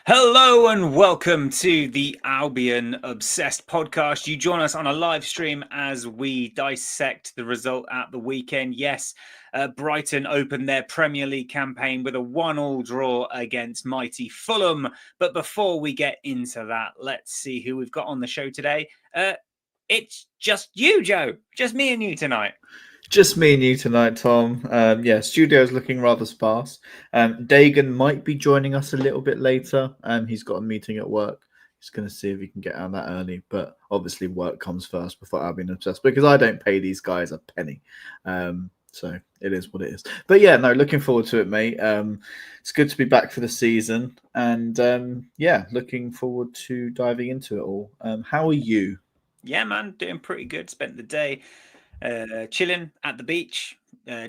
Hello and welcome to the Albion Obsessed podcast. You join us on a live stream as we dissect the result at the weekend. Yes, Brighton opened their Premier League campaign with a 1-1 draw against mighty Fulham. But before we get into that, let's see who we've got on the show today. It's just you, Joe. Just me and you tonight. Just me and you tonight, Tom. Studio's looking rather sparse. Dagan might be joining us a little bit later. He's got a meeting at work. He's going to see if he can get out that early. But obviously work comes first before Albion Obsessed because I don't pay these guys a penny. So it is what it is. But yeah, no, looking forward to it, mate. It's good to be back for the season. And looking forward to diving into it all. How are you? Yeah, man, doing pretty good. Spent the day chilling at the beach,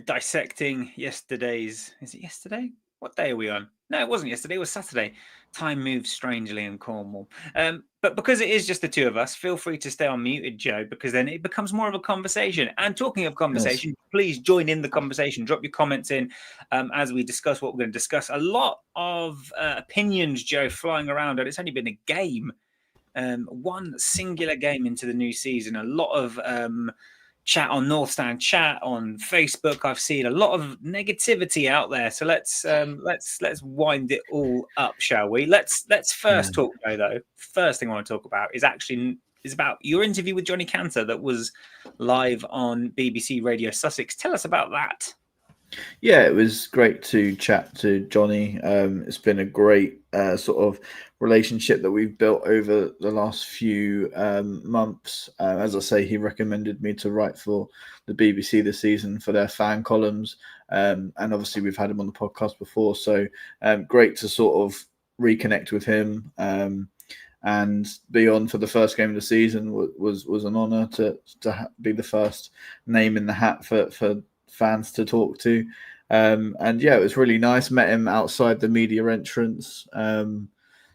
dissecting yesterday's. Is it yesterday? What day are we on? No, it wasn't yesterday. It was Saturday. Time moves strangely in Cornwall. But because it is just the two of us, feel free to stay unmuted, Joe, because then it becomes more of a conversation. And talking of conversation, please join in the conversation. Drop your comments in as we discuss what we're going to discuss. A lot of opinions, Joe, flying around, and it's only been a game. One singular game into the new season. A lot of chat on North Stand chat on Facebook. I've seen a lot of negativity out there. So let's wind it all up, shall we? Let's first talk though. First thing I want to talk about is about your interview with Johnny Cantor that was live on BBC Radio Sussex. Tell us about that. Yeah, it was great to chat to Johnny. It's been a great sort of relationship that we've built over the last few months. As I say, he recommended me to write for the BBC this season for their fan columns. And obviously we've had him on the podcast before. So great to sort of reconnect with him and be on for the first game of the season was an honour to be the first name in the hat for fans to talk to. And yeah, it was really nice. Met him outside the media entrance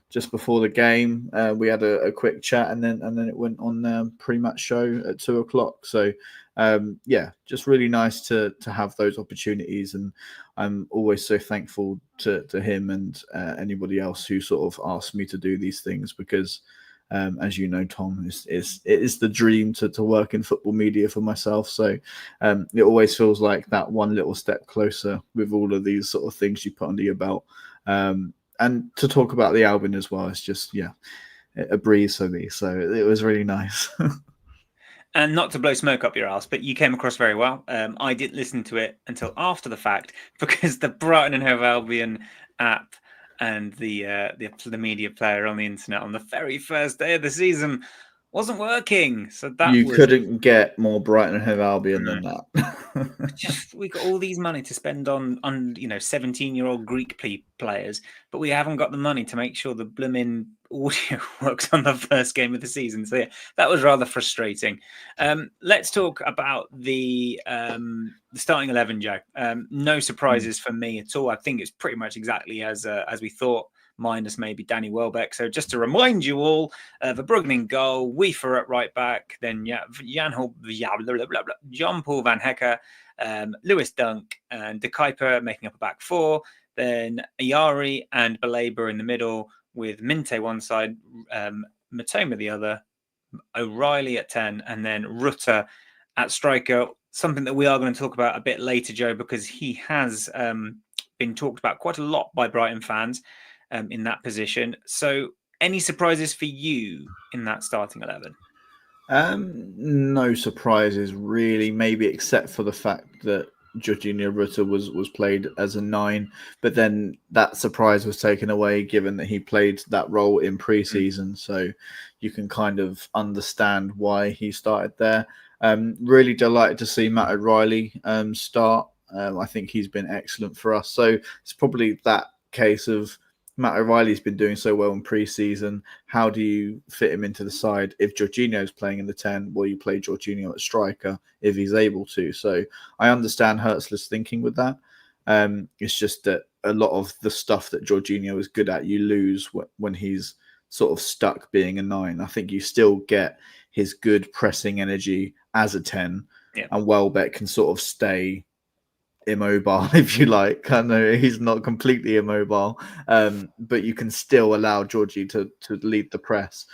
just before the game. We had a quick chat, and then it went on pre-match show at 2:00. So just really nice to have those opportunities, and I'm always so thankful to him and anybody else who sort of asked me to do these things because. As you know, Tom, it is the dream to work in football media for myself. So it always feels like that one little step closer with all of these sort of things you put under your belt. And to talk about the Albion as well, it's just, a breeze for me. So it was really nice. And not to blow smoke up your ass, but you came across very well. I didn't listen to it until after the fact because the Brighton and Hove Albion app and the media player on the internet on the very first day of the season wasn't working. So that couldn't get more Brighton and Hove Albion than that. We got all these money to spend on 17-year-old Greek players, but we haven't got the money to make sure the blooming audio works on the first game of the season. So yeah, that was rather frustrating. Let's talk about the starting 11, Joe. No surprises for me at all. I think it's pretty much exactly as we thought, minus maybe Danny Welbeck. So just to remind you all, Verbruggen in goal, Wiefer at right back, then John-Paul Van Hecke, Lewis Dunk and De Kuyper making up a back four, then Ayari and Baleba in the middle with Minte one side, Matoma the other, O'Reilly at 10, and then Rutter at striker, something that we are going to talk about a bit later, Joe, because he has been talked about quite a lot by Brighton fans in that position. So any surprises for you in that starting 11? No surprises really, maybe except for the fact that Jorginho Rutter was played as a 9, but then that surprise was taken away given that he played that role in pre-season. So you can kind of understand why he started there. Really delighted to see Matt O'Reilly start. I think he's been excellent for us. So it's probably that case of Matt O'Reilly's been doing so well in pre-season. How do you fit him into the side? If Jorginho's playing in the 10, will you play Jorginho at striker if he's able to? So I understand Hertzler's thinking with that. It's just that a lot of the stuff that Jorginho is good at, you lose when he's sort of stuck being a 9. I think you still get his good pressing energy as a 10, and Welbeck can sort of stay immobile, if you like. I know he's not completely immobile, but you can still allow Georgie to lead the press.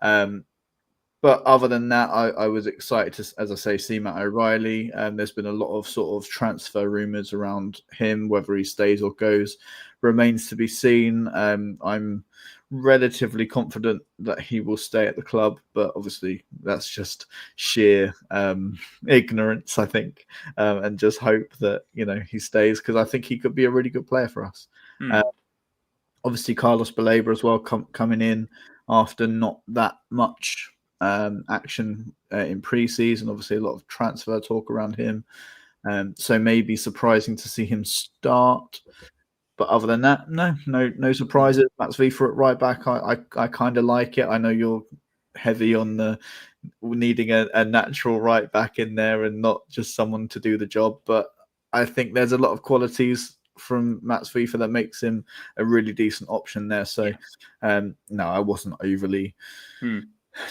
But other than that, I was excited to, as I say, see Matt O'Reilly. There's been a lot of sort of transfer rumours around him. Whether he stays or goes remains to be seen. I'm relatively confident that he will stay at the club, but obviously that's just sheer ignorance, I think, and just hope that he stays, because I think he could be a really good player for us. Obviously, Carlos Baleba as well coming in after not that much action in pre-season. Obviously, a lot of transfer talk around him, so maybe surprising to see him start. But other than that, no surprises. Max V for it right back. I kind of like it. I know you're heavy on the needing a natural right back in there and not just someone to do the job, but I think there's a lot of qualities from Mats FIFA that makes him a really decent option there. So, no, I wasn't overly.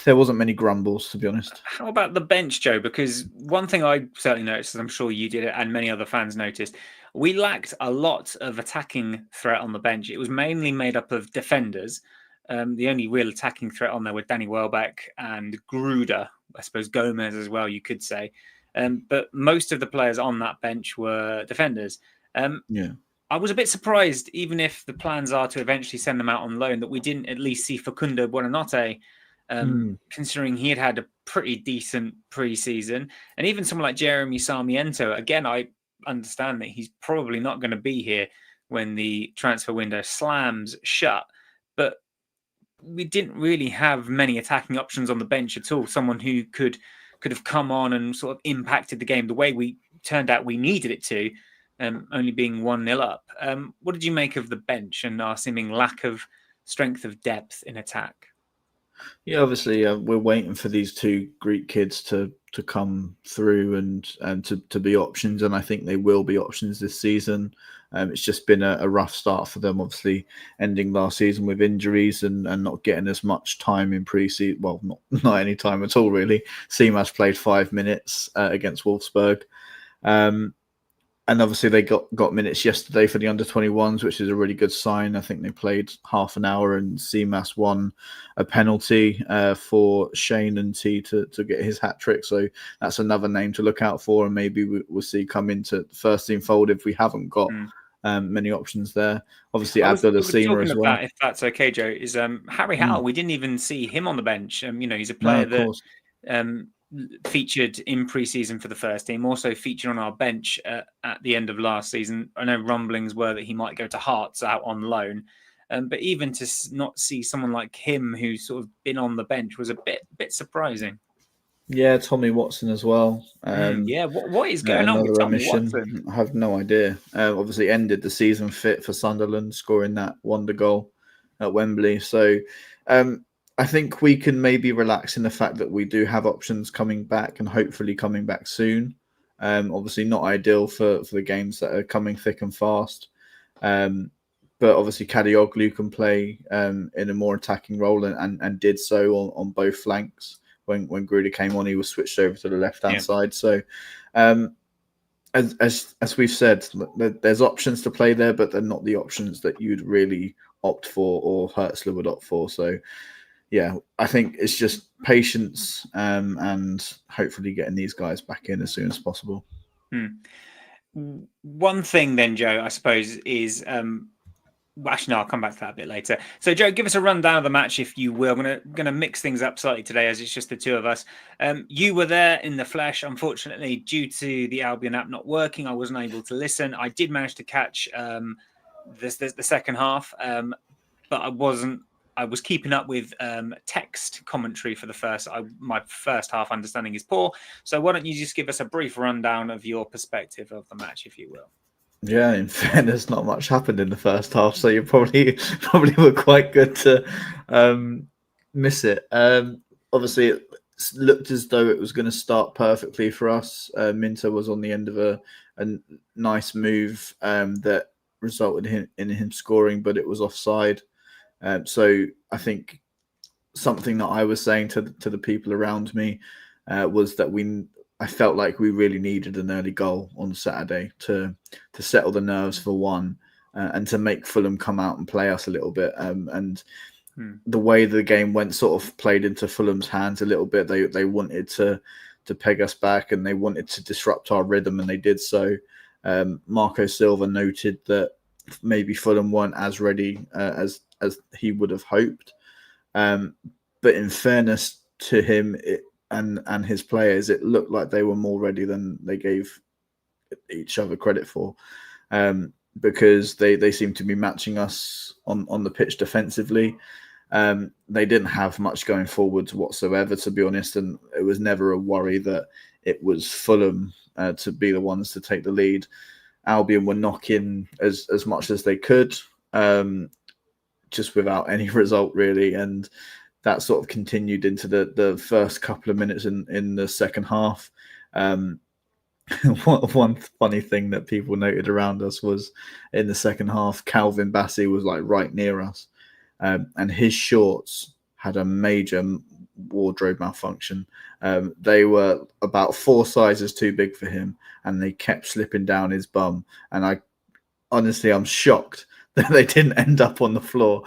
There wasn't many grumbles, to be honest. How about the bench, Joe? Because one thing I certainly noticed, as I'm sure you did it, and many other fans noticed, we lacked a lot of attacking threat on the bench. It was mainly made up of defenders. The only real attacking threat on there were Danny Welbeck and Gruder, I suppose Gomez as well, you could say. But most of the players on that bench were defenders. I was a bit surprised, even if the plans are to eventually send them out on loan, that we didn't at least see Facundo Buonanotte, considering he had a pretty decent pre-season. And even someone like Jeremy Sarmiento, again, I understand that he's probably not going to be here when the transfer window slams shut. But we didn't really have many attacking options on the bench at all. Someone who could have come on and sort of impacted the game the way we turned out we needed it to, only being 1-0 up. What did you make of the bench and our seeming lack of strength of depth in attack? Yeah, obviously, we're waiting for these two Greek kids to come through and to be options, and I think they will be options this season. It's just been a rough start for them, obviously, ending last season with injuries and not getting as much time in pre-season. Well, not any time at all, really. Seamas played 5 minutes against Wolfsburg. And obviously they got minutes yesterday for the under-21s, which is a really good sign. I think they played half an hour and Seamas won a penalty for Shane and T to get his hat-trick. So that's another name to look out for, and maybe we'll see come into the first team fold if we haven't got many options there. Obviously, Abdullah Seema as well. If that's okay, Joe, is Harry Howell. We didn't even see him on the bench. He's a player that featured in pre-season for the first team, also featured on our bench at the end of last season. I know rumblings were that he might go to Hearts out on loan, but even to not see someone like him who's sort of been on the bench was a bit surprising. Yeah, Tommy Watson as well. What is going on with Tommy Watson? I have no idea. Obviously ended the season fit for Sunderland, scoring that wonder goal at Wembley. So I think we can maybe relax in the fact that we do have options coming back and hopefully coming back soon. Obviously not ideal for the games that are coming thick and fast. But obviously Kadioglu can play in a more attacking role and did so on both flanks. When Gruder came on, he was switched over to the left-hand side. So as we've said, there's options to play there, but they're not the options that you'd really opt for or Hertzler would opt for. So yeah, I think it's just patience and hopefully getting these guys back in as soon as possible. One thing then, Joe, I suppose, is actually, no, I'll come back to that a bit later. So, Joe, give us a rundown of the match, if you will. I'm going to mix things up slightly today, as it's just the two of us. You were there in the flesh. Unfortunately, due to the Albion app not working, I wasn't able to listen. I did manage to catch the second half, but I was keeping up with text commentary for the first. My first half understanding is poor. So why don't you just give us a brief rundown of your perspective of the match, if you will? Yeah, in fairness, not much happened in the first half, so you probably were quite good to miss it. Obviously, it looked as though it was going to start perfectly for us. Minter was on the end of a nice move that resulted in him scoring, but it was offside. So I think something that I was saying to the people around me was that I felt like we really needed an early goal on Saturday to settle the nerves for one, and to make Fulham come out and play us a little bit. And the way the game went sort of played into Fulham's hands a little bit. They wanted to peg us back, and they wanted to disrupt our rhythm, and they did so. Marco Silva noted that maybe Fulham weren't as ready as he would have hoped. But in fairness to him and his players, it looked like they were more ready than they gave each other credit for, because they seemed to be matching us on the pitch defensively. They didn't have much going forwards whatsoever, to be honest, and it was never a worry that it was Fulham to be the ones to take the lead. Albion were knocking as much as they could, just without any result really, and that sort of continued into the first couple of minutes in the second half. One funny thing that people noted around us was in the second half, Calvin Bassey was like right near us, and his shorts had a major wardrobe malfunction. They were about 4 sizes too big for him, and they kept slipping down his bum. And I'm shocked that they didn't end up on the floor.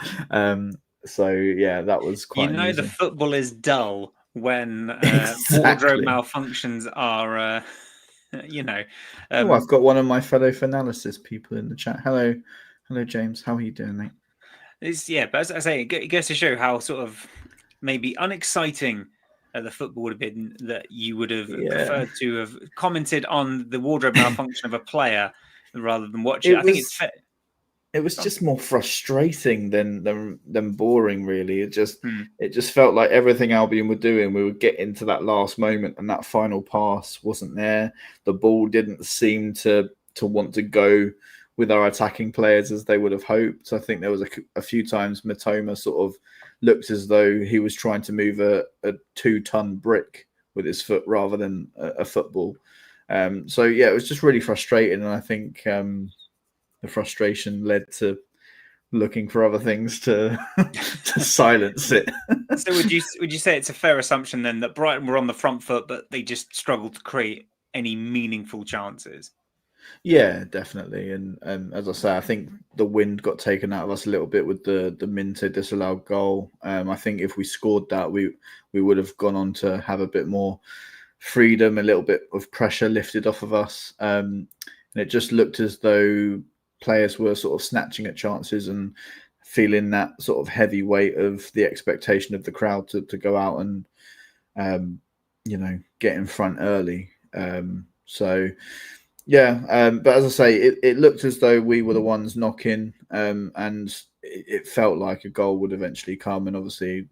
So yeah, that was quite amusing. The football is dull when Exactly. wardrobe malfunctions are, I've got one of my fellow Finalysis people in the chat. Hello, James. How are you doing, mate? But as I say, it goes to show how sort of maybe unexciting the football would have been, that you would have preferred to have commented on the wardrobe malfunction of a player rather than watch it. I think it's fair. It was just more frustrating than boring, really. It just felt like everything Albion were doing, we would get into that last moment, and that final pass wasn't there. The ball didn't seem to want to go with our attacking players as they would have hoped. I think there was a few times Matoma sort of looked as though he was trying to move a 2-ton brick with his foot rather than a football. So yeah, it was just really frustrating, and I think the frustration led to looking for other things to silence it. So would you say it's a fair assumption then that Brighton were on the front foot, but they just struggled to create any meaningful chances? Yeah, definitely. And as I say, I think the wind got taken out of us a little bit with the Minte disallowed goal. I think if we scored that, we would have gone on to have a bit more freedom, a little bit of pressure lifted off of us. And it just looked as though players were sort of snatching at chances and feeling that sort of heavy weight of the expectation of the crowd to go out and get in front early. But as I say, it looked as though we were the ones knocking, and it felt like a goal would eventually come, and obviously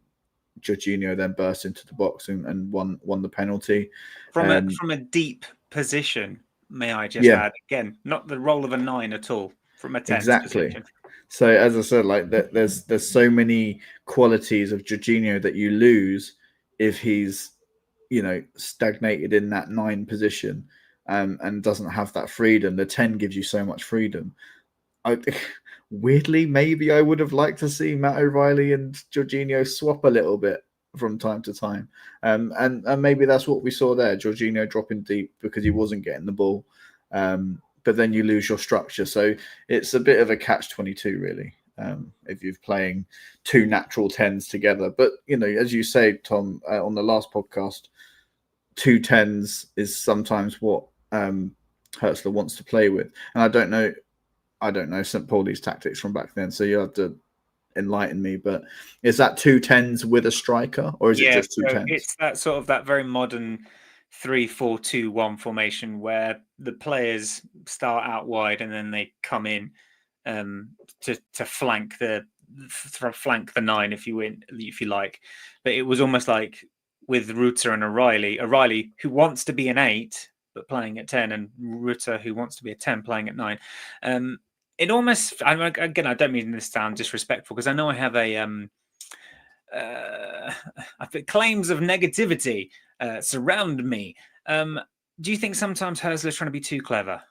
Jorginho then burst into the box and won the penalty from a deep position. May I just add again, not the role of a 9 at all, from a 10 exactly position. So as I said, like there's so many qualities of Jorginho that you lose if he's stagnated in that 9 position, and doesn't have that freedom. The 10 gives you so much freedom. Weirdly, maybe I would have liked to see Matt O'Reilly and Jorginho swap a little bit from time to time, and maybe that's what we saw there. Jorginho dropping deep because he wasn't getting the ball, but then you lose your structure. So it's a bit of a catch-22, really, if you're playing 2 natural 10s together. But as you say, Tom, on the last podcast, 2 10s is sometimes what Hertzler wants to play with, and I don't know St. Pauli's tactics from back then, so you have to enlighten me. But is that 2 10s with a striker, or is it just 2 10s? It's that sort of that very modern 3-4-2-1 formation where the players start out wide and then they come in to flank the 9, if you like. But it was almost like with Rutter and O'Reilly who wants to be an 8 but playing at 10, and Rutter who wants to be a 10 playing at 9. It almost, again, I don't mean this to sound disrespectful, because I know I have I think claims of negativity surround me. Do you think sometimes Hertzler's trying to be too clever,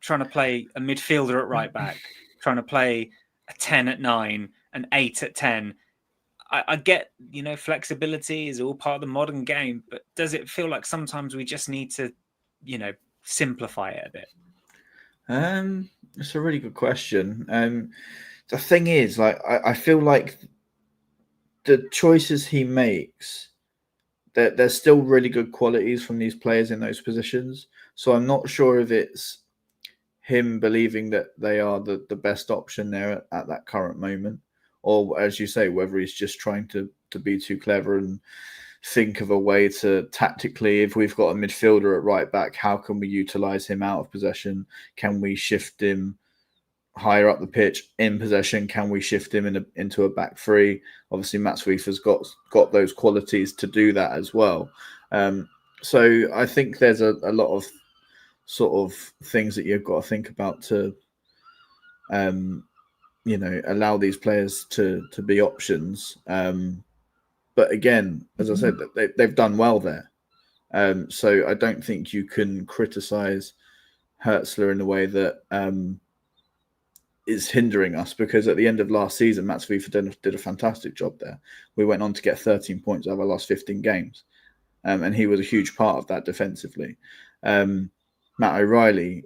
trying to play a midfielder at right back, trying to play a 10 at 9, an 8 at 10? I get, flexibility is all part of the modern game, but does it feel like sometimes we just need to, simplify it a bit? It's a really good question. The thing is, like, I feel like the choices he makes, there's still really good qualities from these players in those positions. So I'm not sure if it's him believing that they are the best option there at that current moment, or as you say, whether he's just trying to be too clever and think of a way to tactically, if we've got a midfielder at right back, how can we utilize him out of possession? Can we shift him higher up the pitch in possession? Can we shift him into a back three? Obviously, Matt Sweefer's got those qualities to do that as well. So I think there's a lot of sort of things that you've got to think about to, allow these players to be options. But again, as I said, they've done well there. So I don't think you can criticise Hertzler in a way that is hindering us, because at the end of last season, Matt Sweefer did a fantastic job there. We went on to get 13 points out of our last 15 games. And he was a huge part of that defensively. Matt O'Reilly,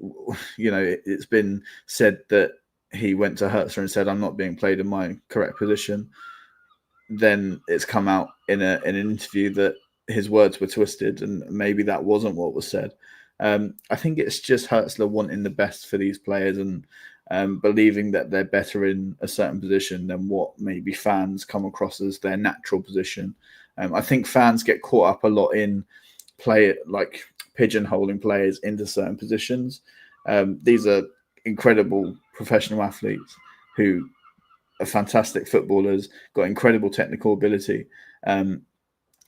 it's been said that he went to Hertzler and said, "I'm not being played in my correct position." Then it's come out in an interview that his words were twisted, and maybe that wasn't what was said. I think it's just Hertzler wanting the best for these players and believing that they're better in a certain position than what maybe fans come across as their natural position. I think fans get caught up a lot in like pigeonholing players into certain positions. These are incredible professional athletes who are fantastic footballers, got incredible technical ability. And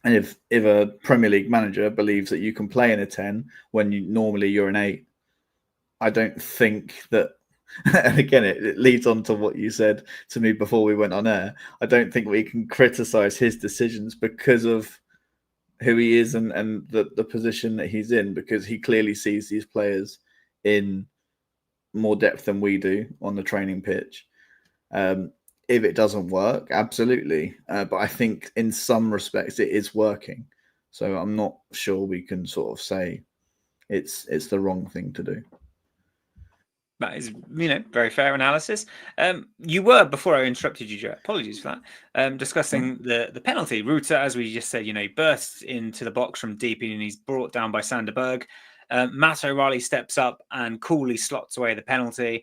if a Premier League manager believes that you can play in a 10 when normally you're an 8, I don't think that. And again, it leads on to what you said to me before we went on air. I don't think we can criticize his decisions because of who he is and the position that he's in, because he clearly sees these players in more depth than we do on the training pitch. If it doesn't work, absolutely. But I think in some respects it is working. So I'm not sure we can sort of say it's the wrong thing to do. That is, very fair analysis. You were, before I interrupted you, Joe, apologies for that, discussing the penalty. Ruta, as we just said, he bursts into the box from deep and he's brought down by Sander Berg. Matt O'Reilly steps up and coolly slots away the penalty.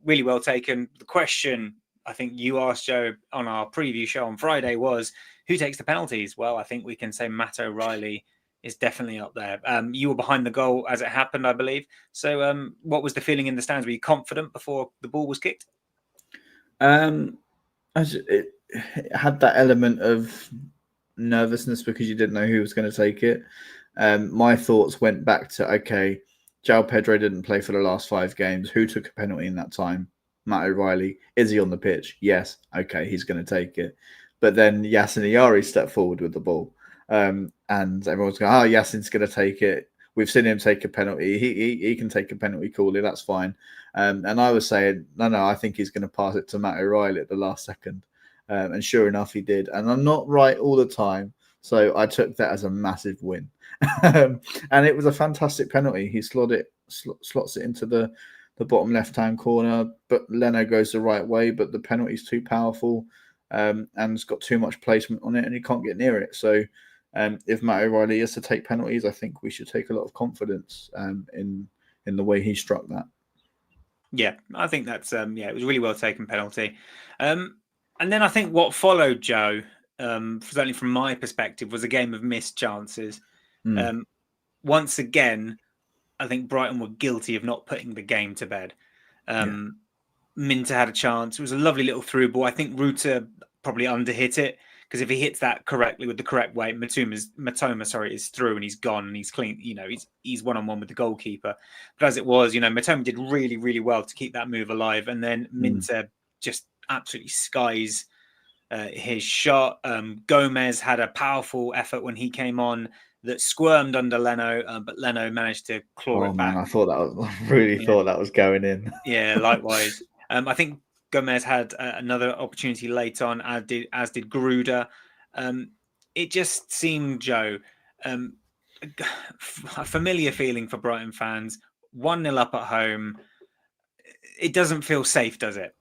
Really well taken. The question I think you asked, Joe, on our preview show on Friday was, who takes the penalties? Well, I think we can say Matt O'Reilly is definitely up there. You were behind the goal as it happened, I believe. So what was the feeling in the stands? Were you confident before the ball was kicked? It had that element of nervousness because you didn't know who was going to take it. My thoughts went back to, okay, João Pedro didn't play for the last 5 games. Who took a penalty in that time? Matt O'Reilly. Is he on the pitch? Yes. Okay, he's going to take it. But then Yasin Ayari stepped forward with the ball. And everyone's going, Yasin's going to take it. We've seen him take a penalty. He can take a penalty coolly. That's fine. And I was saying, no, I think he's going to pass it to Matt O'Reilly at the last second. And sure enough, he did. And I'm not right all the time, so I took that as a massive win. And it was a fantastic penalty. He slots it into the bottom left-hand corner, but Leno goes the right way, but the penalty's too powerful and it's got too much placement on it and he can't get near it. So if Matt O'Reilly is to take penalties, I think we should take a lot of confidence in the way he struck that. Yeah, I think that's it was a really well taken penalty. And then I think what followed, Joe, certainly from my perspective, was a game of missed chances. Once again, I think Brighton were guilty of not putting the game to bed. Minter had a chance. It was a lovely little through ball. I think Ruta probably underhit it, because if he hits that correctly with the correct weight, Matoma is through and he's gone and he's clean. He's one-on-one with the goalkeeper. But as it was, Matoma did really, really well to keep that move alive. And then Minter just absolutely skies his shot. Gomez had a powerful effort when he came on that squirmed under Leno, but Leno managed to claw it back. I thought that was thought that was going in. Yeah, likewise. I think Gomez had another opportunity late on, as did Gruder. It just seemed, Joe, a familiar feeling for Brighton fans. 1-0 up at home. It doesn't feel safe, does it?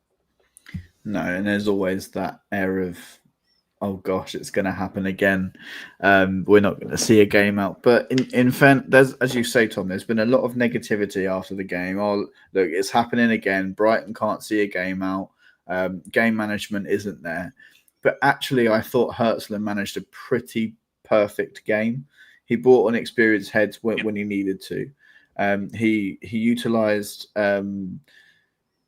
No, and there's always that air of, oh gosh, it's going to happen again. We're not going to see a game out. But in fact, there's, as you say, Tom, there's been a lot of negativity after the game. Oh, look, it's happening again. Brighton can't see a game out. Game management isn't there. But actually, I thought Hertzler managed a pretty perfect game. He brought on experienced heads when he needed to. He utilised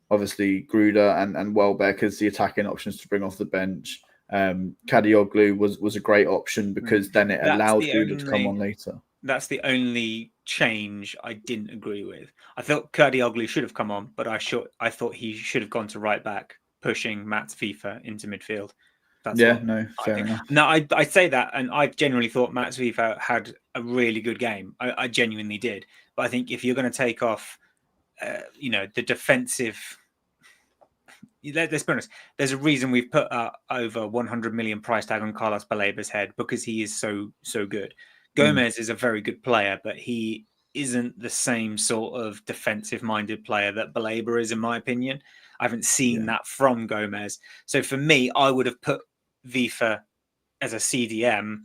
obviously Gruder and Welbeck as the attacking options to bring off the bench. Kadioglu was a great option because then it allowed Gruder to come on later. That's the only change I didn't agree with. I thought Kadioglu should have come on, but I thought he should have gone to right back, pushing Mats FIFA into midfield. That's fair enough. No, I say that, and I genuinely thought Mats FIFA had a really good game. I genuinely did. But I think if you're going to take off, the defensive, let's be honest, there's a reason we've put over 100 million price tag on Carlos Baleba's head, because he is so good. Gomez is a very good player, but he isn't the same sort of defensive-minded player that Baleba is, in my opinion. I haven't seen that from Gomez. So for me, I would have put FIFA as a CDM,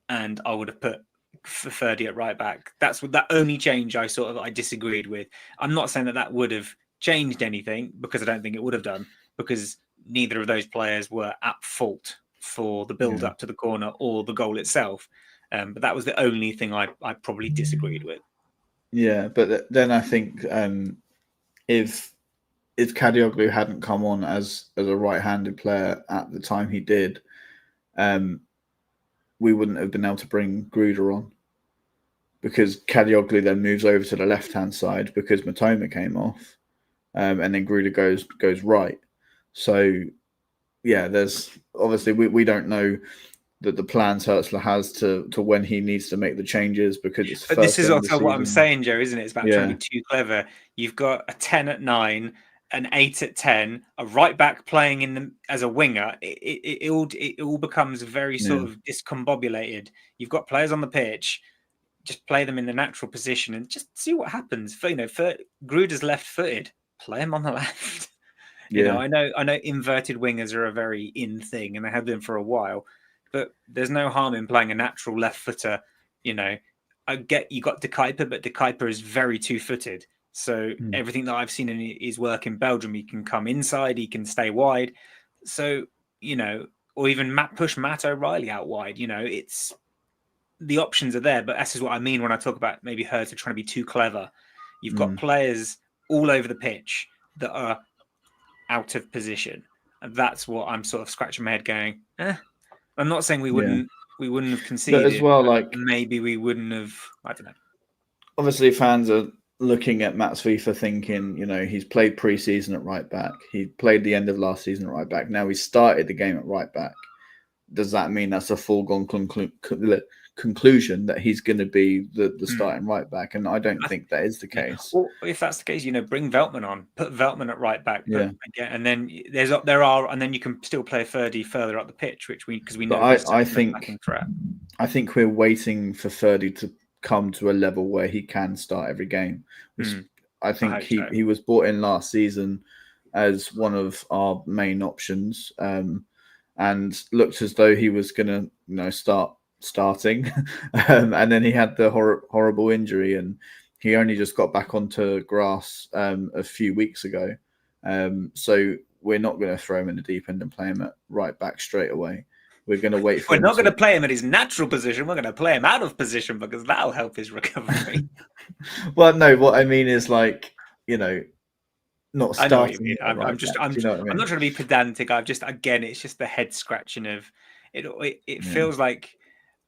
and I would have put Ferdy at right back. That's that only change I disagreed with. I'm not saying that would have changed anything, because I don't think it would have done, because neither of those players were at fault for the build up to the corner or the goal itself. But that was the only thing I probably disagreed with. Yeah, but then I think if Kadioglu hadn't come on as a right-handed player at the time he did, we wouldn't have been able to bring Gruder on, because Kadioglu then moves over to the left-hand side because Matoma came off, and then Gruder goes right. So, yeah, there's obviously we don't know that the plans Hertzler has to when he needs to make the changes, because it's but this is also what I'm saying, Joe, isn't it? It's about trying to be too clever. You've got a 10 at 9, an 8 at 10, a right back playing as a winger. It all becomes very sort of discombobulated. You've got players on the pitch, just play them in the natural position and just see what happens. For Gruder's left-footed, play him on the left. I know inverted wingers are a very in thing, and they have been for a while. But there's no harm in playing a natural left footer. I get you got De Kuyper, but De Kuyper is very two-footed. So everything that I've seen in his work in Belgium, he can come inside, he can stay wide. So, or even push Matt O'Reilly out wide. It's the options are there. But this is what I mean when I talk about maybe Hertz are trying to be too clever. You've got players all over the pitch that are out of position. And that's what I'm sort of scratching my head going, I'm not saying we wouldn't have conceded, but as well, like maybe we wouldn't have. I don't know. Obviously, fans are looking at Mats FIFA thinking, he's played pre-season at right back. He played the end of last season at right back. Now he started the game at right back. Does that mean that's a foregone conclusion that he's going to be the starting right back? And I don't think that is the case. Well, if that's the case, bring Veltman on, put Veltman at right back, and then and then you can still play Ferdy further up the pitch, because we know. I think we're waiting for Ferdy to come to a level where he can start every game. I think he was brought in last season as one of our main options, and looked as though he was going to starting, and then he had the horrible injury, and he only just got back onto grass a few weeks ago. So we're not going to throw him in the deep end and play him at right back straight away. We're going to wait for We're not going to play him in his natural position. We're going to play him out of position, because that'll help his recovery. Well, no, what I mean is not starting. I know what you mean. I'm not trying to be pedantic. It's just the head scratching of it. It feels like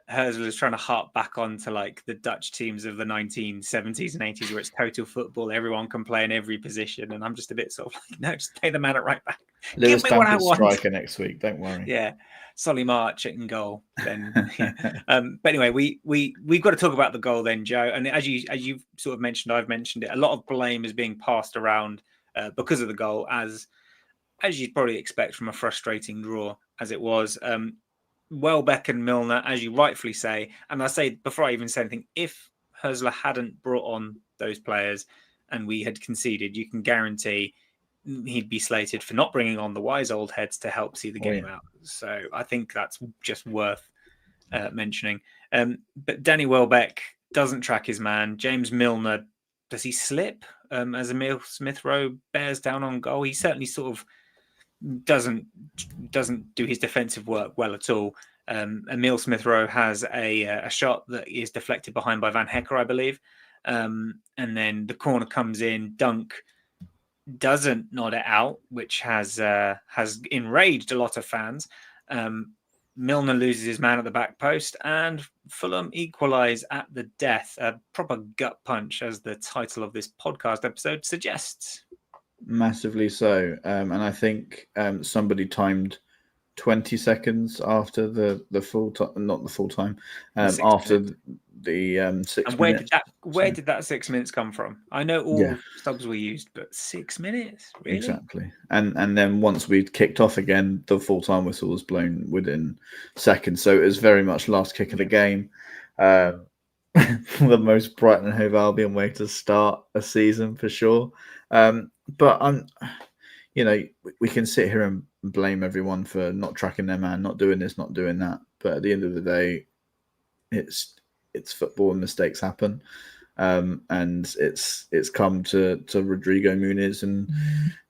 Herzl is trying to harp back onto like the Dutch teams of the 1970s and 80s, where it's total football. Everyone can play in every position. And I'm just a bit sort of like, no, just play the man at right back. Lewis Damp's striker next week. Don't worry. Yeah. Solly March in goal. Then, but anyway, we've got to talk about the goal then, Joe. And as you've sort of mentioned, I've mentioned it. A lot of blame is being passed around because of the goal, as as you'd probably expect from a frustrating draw as it was. Welbeck and Milner, as you rightfully say, and I say before I even say anything, if Hursley hadn't brought on those players and we had conceded, you can guarantee he'd be slated for not bringing on the wise old heads to help see the game out. So I think that's just worth mentioning. But Danny Welbeck doesn't track his man. James Milner, does he slip as Emil Smith-Rowe bears down on goal? He certainly sort of doesn't do his defensive work well at all. Emil Smith-Rowe has a shot that is deflected behind by Van Hecker, I believe. And then the corner comes in. Dunk doesn't nod it out, which has enraged a lot of fans. Milner loses his man at the back post, and Fulham equalise at the death. A proper gut punch, as the title of this podcast episode suggests. Massively so. And I think somebody timed 20 seconds after the full time, not the full time, after the 6 and minutes. Where did that 6 minutes come from? I know all subs were used, but 6 minutes? Really? Exactly. And then once we'd kicked off again, the full time whistle was blown within seconds. So it was very much last kick of the game. The most Brighton and Hove Albion way to start a season for sure. But we can sit here and blame everyone for not tracking their man, not doing this, not doing that. But at the end of the day, it's football and mistakes happen. And it's come to Rodrigo Muniz, and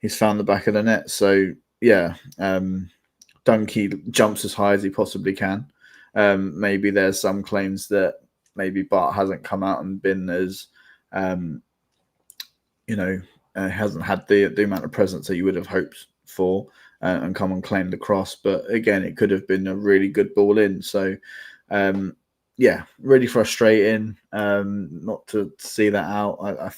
he's found the back of the net. So yeah, Dunkey jumps as high as he possibly can. Maybe there's some claims that maybe Bart hasn't come out and been as hasn't had the amount of presence that you would have hoped for, and come and claim the cross. But again, it could have been a really good ball in. So really frustrating not to see that out.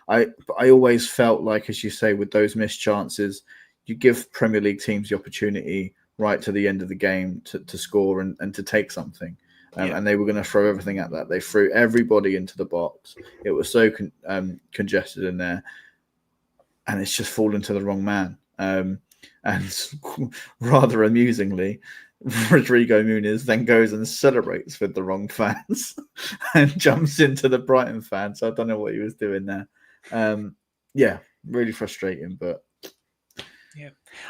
I always felt like, as you say, with those missed chances, you give Premier League teams the opportunity right to the end of the game to score and to take something. And they were going to throw everything at that. They threw everybody into the box. It was so congested in there, and it's just fallen to the wrong man. And rather amusingly, Rodrigo Muniz then goes and celebrates with the wrong fans and jumps into the Brighton fans. So I don't know what he was doing there. Really frustrating, but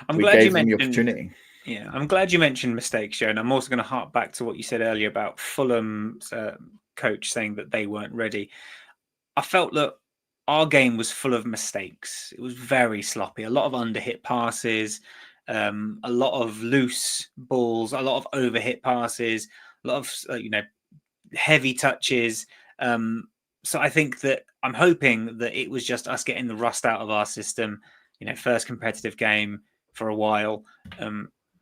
I'm glad you mentioned the opportunity. Yeah, I'm glad you mentioned mistakes, Joe. And I'm also going to hark back to what you said earlier about Fulham's coach saying that they weren't ready. I felt that our game was full of mistakes. It was very sloppy. A lot of underhit passes, a lot of loose balls, a lot of overhit passes, a lot of heavy touches. So I think that I'm hoping that it was just us getting the rust out of our system. First competitive game for a while.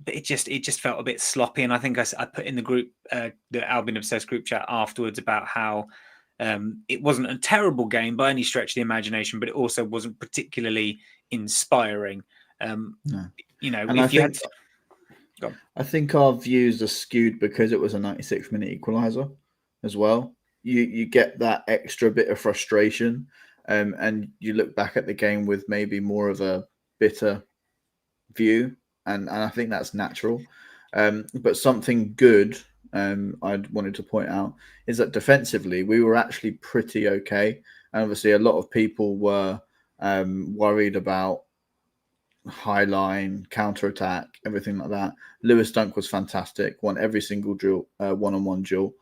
But it just felt a bit sloppy. And I think I put in the group, the Albion Obsessed group chat afterwards, about how it wasn't a terrible game by any stretch of the imagination, but it also wasn't particularly inspiring. No. I think our views are skewed because it was a 96-minute equaliser as well. You get that extra bit of frustration, and you look back at the game with maybe more of a bitter view, and I think that's natural. But something good I wanted to point out is that defensively we were actually pretty okay. And obviously a lot of people were worried about high line, counter-attack, everything like that. Lewis Dunk was fantastic, won every single duel, one-on-one duel.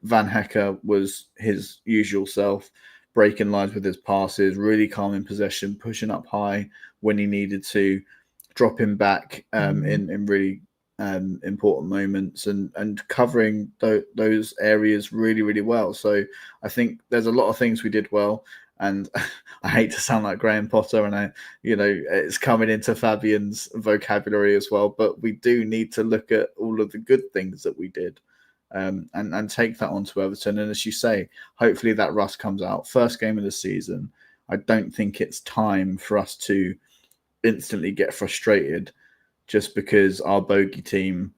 Van Hecker was his usual self, breaking lines with his passes, really calm in possession, pushing up high when he needed to, dropping back in really important moments, and covering those areas really, really well. So I think there's a lot of things we did well. And I hate to sound like Graham Potter, and it's coming into Fabian's vocabulary as well. But we do need to look at all of the good things that we did, and take that on to Everton. And as you say, hopefully that rust comes out. First game of the season. I don't think it's time for us to instantly get frustrated just because our bogey team,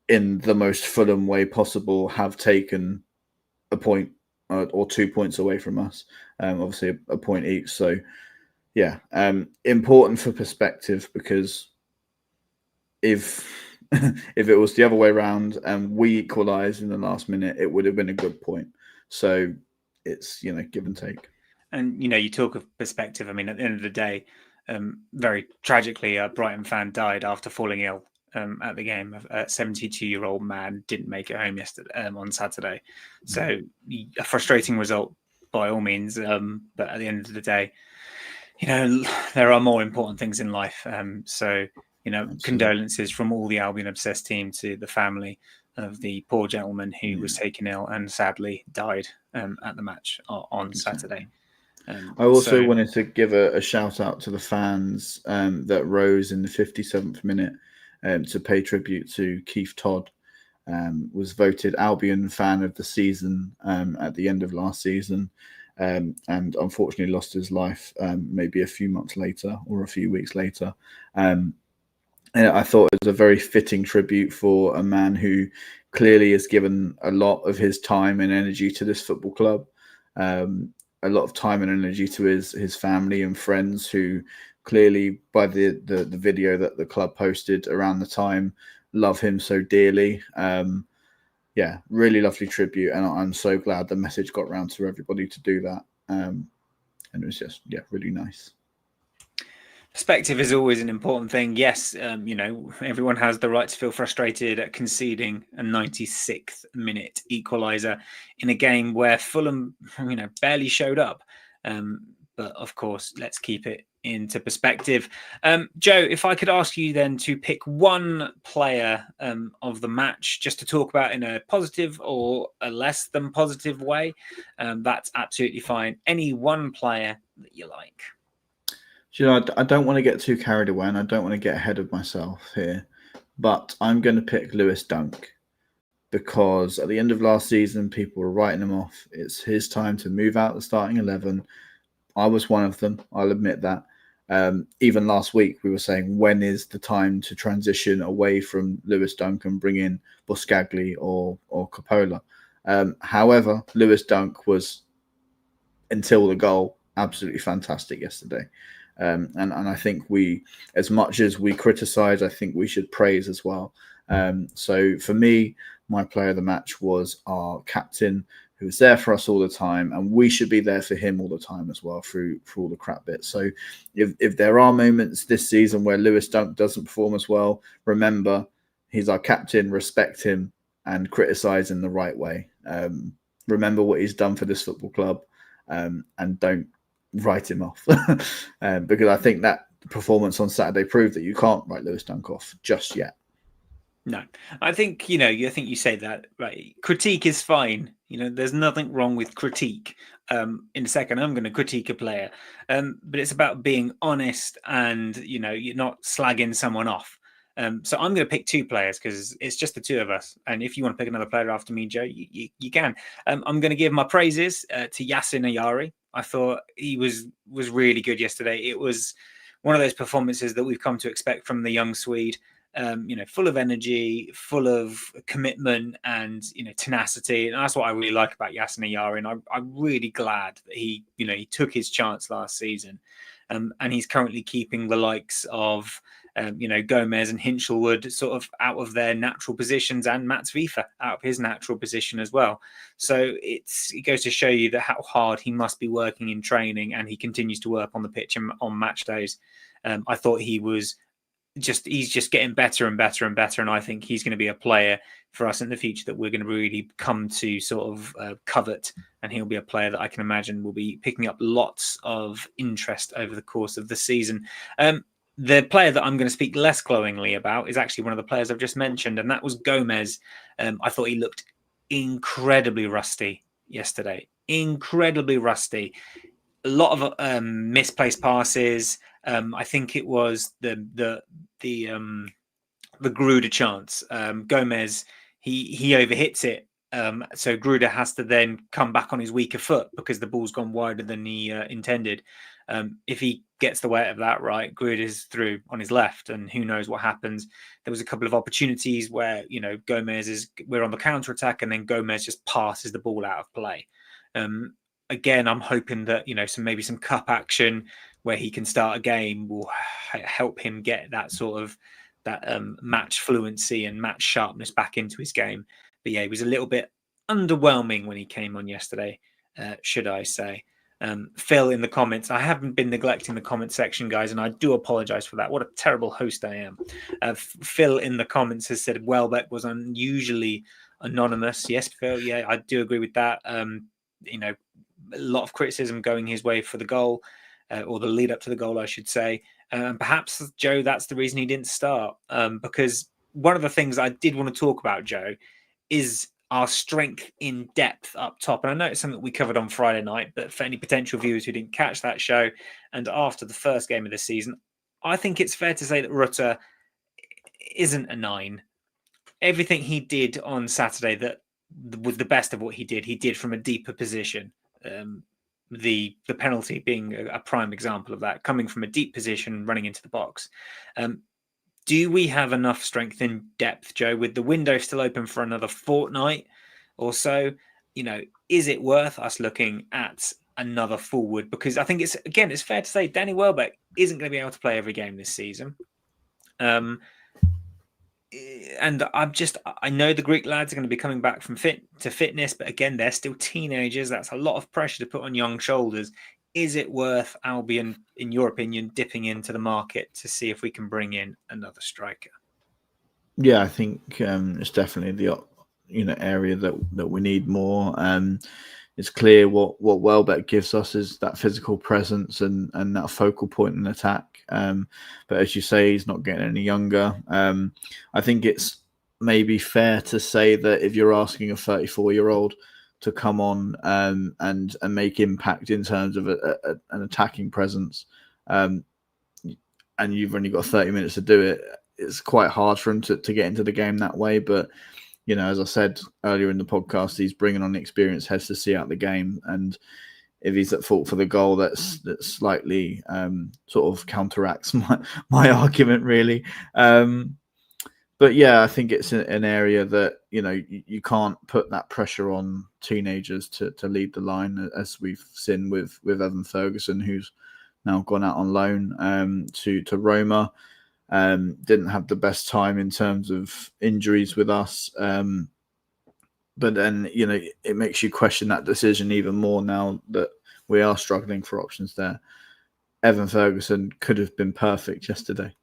in the most Fulham way possible, have taken a point or 2 points away from us. Obviously a point each. So Yeah, important for perspective, because if if it was the other way around and we equalised in the last minute, it would have been a good point. So it's, give and take. And you talk of perspective. I mean, at the end of the day, very tragically, a Brighton fan died after falling ill at the game. A 72-year-old man didn't make it home yesterday on Saturday. So a frustrating result by all means. But at the end of the day, there are more important things in life. So Absolutely. condolences from all the Albion Obsessed team to the family of the poor gentleman who was taken ill and sadly died at the match on Saturday. I also wanted to give a shout out to the fans that rose in the 57th minute to pay tribute to Keith Todd. Was voted Albion Fan of the Season at the end of last season, and unfortunately lost his life maybe a few months later or a few weeks later. And I thought it was a very fitting tribute for a man who clearly has given a lot of his time and energy to this football club. A lot of time and energy to his family and friends, who clearly, by the video that the club posted around the time, love him so dearly. Yeah, really lovely tribute, and I'm so glad the message got around to everybody to do that. And it was just, really nice. Perspective is always an important thing. Yes, everyone has the right to feel frustrated at conceding a 96th minute equaliser in a game where Fulham, barely showed up. But of course, let's keep it into perspective. Joe, if I could ask you then to pick one player of the match just to talk about in a positive or a less than positive way, that's absolutely fine. Any one player that you like. I don't want to get too carried away, and I don't want to get ahead of myself here, but I'm going to pick Lewis Dunk, because at the end of last season, people were writing him off. It's his time to move out the starting 11. I was one of them. I'll admit that. Even last week, we were saying, when is the time to transition away from Lewis Dunk and bring in Buscagli or Coppola? However, Lewis Dunk was, until the goal, absolutely fantastic yesterday. And I think we, as much as we criticise, I think we should praise as well. So for me, my player of the match was our captain, who was there for us all the time, and we should be there for him all the time as well for all the crap bits. So if there are moments this season where Lewis Dunk doesn't perform as well, remember, he's our captain, respect him, and criticise in the right way. Remember what he's done for this football club, and don't write him off. Because I think that performance on Saturday proved that you can't write Lewis Dunk off just yet. No, I think, I think you say that, right? Critique is fine. There's nothing wrong with critique. In a second, I'm going to critique a player. But it's about being honest and, you're not slagging someone off. So I'm going to pick two players because it's just the two of us. And if you want to pick another player after me, Joe, you can. I'm going to give my praises to Yassin Ayari. I thought he was really good yesterday. It was one of those performances that we've come to expect from the young Swede. Full of energy, full of commitment, and tenacity. And that's what I really like about Yassin Ayari. And I'm really glad that he took his chance last season, and he's currently keeping the likes of Gomez and Hinchelwood sort of out of their natural positions, and Mats Vifa out of his natural position as well. So it goes to show you that how hard he must be working in training, and he continues to work on the pitch and on match days. I thought he's just getting better and better and better, and I think he's going to be a player for us in the future that we're going to really come to sort of covet, and he'll be a player that I can imagine will be picking up lots of interest over the course of the season. The player that I'm going to speak less glowingly about is actually one of the players I've just mentioned, and that was Gomez. I thought he looked incredibly rusty yesterday. Incredibly rusty. A lot of misplaced passes. I think it was the Gruder chance. Gomez he overhits it, so Gruder has to then come back on his weaker foot because the ball's gone wider than he intended. If he gets the weight of that right, Gruder's through on his left, and who knows what happens. There was a couple of opportunities where we're on the counter attack, and then Gomez just passes the ball out of play. Again, I'm hoping that maybe some cup action where he can start a game will help him get that sort of that match fluency and match sharpness back into his game. But yeah, he was a little bit underwhelming when he came on yesterday, should I say. Phil in the comments, I haven't been neglecting the comment section, guys, and I do apologize for that. What a terrible host I am. Phil in the comments has said Welbeck was unusually anonymous. Yes, Phil, yeah, I do agree with that. You know, a lot of criticism going his way for the goal, or the lead up to the goal, I should say. Perhaps, Joe, that's the reason he didn't start. Because one of the things I did want to talk about, Joe, is our strength in depth up top. And I know it's something we covered on Friday night, but for any potential viewers who didn't catch that show and after the first game of the season, I think it's fair to say that Rutter isn't a 9. Everything he did on Saturday that was the best of what he did from a deeper position. The penalty being a prime example of that, coming from a deep position, running into the box. Do we have enough strength in depth, Joe, with the window still open for another fortnight or so? You know, is it worth us looking at another forward? Because I think it's fair to say Danny Welbeck isn't going to be able to play every game this season. And I know the Greek lads are going to be coming back from fitness, but again, they're still teenagers. That's a lot of pressure to put on young shoulders. Is it worth Albion, in your opinion, dipping into the market to see if we can bring in another striker? Yeah, I think it's definitely the area that we need more. It's clear what Welbeck gives us is that physical presence and that focal point in attack. But as you say, he's not getting any younger. I think it's maybe fair to say that if you're asking a 34-year-old to come on and make impact in terms of an attacking presence, and you've only got 30 minutes to do it, it's quite hard for him to get into the game that way. But you know, as I said earlier in the podcast, he's bringing on experienced heads to see out the game. And if he's at fault for the goal, that's slightly sort of counteracts my argument, really. But yeah, I think it's an area that, you know, you can't put that pressure on teenagers to lead the line, as we've seen with Evan Ferguson, who's now gone out on loan to Roma. Didn't have the best time in terms of injuries with us. But then, you know, it makes you question that decision even more now that we are struggling for options there. Evan Ferguson could have been perfect yesterday,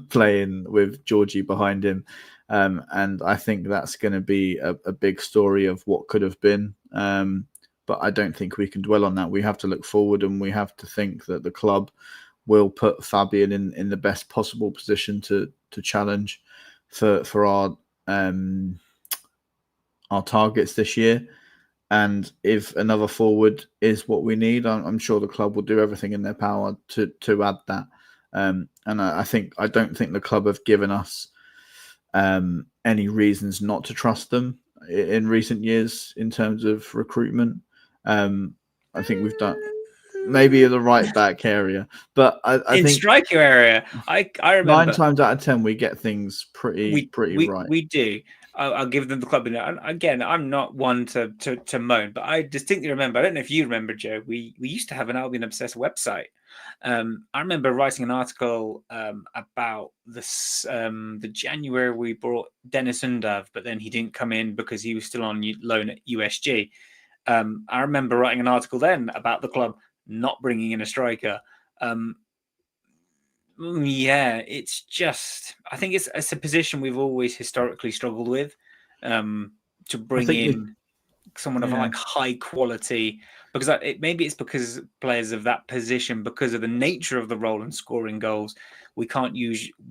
playing with Georgie behind him. And I think that's going to be a big story of what could have been. But I don't think we can dwell on that. We have to look forward, and we have to think that the club will put Fabian in the best possible position to challenge for our targets this year. And if another forward is what we need, I'm sure the club will do everything in their power to add that. And I don't think the club have given us any reasons not to trust them in recent years in terms of recruitment. I think we've done maybe in the right back area, but I in think striker area, I remember 9 times out of 10 we get things pretty right. We do. I'll give them the club. And again, I'm not one to moan, but I distinctly remember. I don't know if you remember, Joe. We used to have an Albion Obsessed website. I remember writing an article about this the January we brought Dennis Undav, but then he didn't come in because he was still on loan at USG. I remember writing an article then about the club not bringing in a striker. Yeah, it's just, I think it's a position we've always historically struggled with, to bring in someone of like high quality, because maybe it's because players of that position, because of the nature of the role and scoring goals, we can't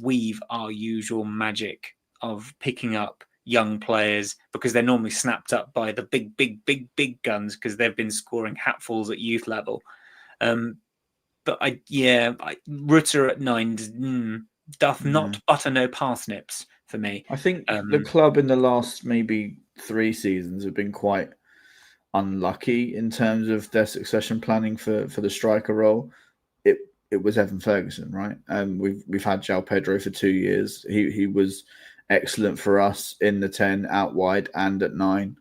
weave our usual magic of picking up young players, because they're normally snapped up by the big guns because they've been scoring hatfuls at youth level. But Rutter at 9 doth not butter no parsnips for me. I think the club in the last maybe 3 seasons have been quite unlucky in terms of their succession planning for the striker role. It was Evan Ferguson, right? We've had João Pedro for 2 years. He was excellent for us in the 10 out wide and at 9.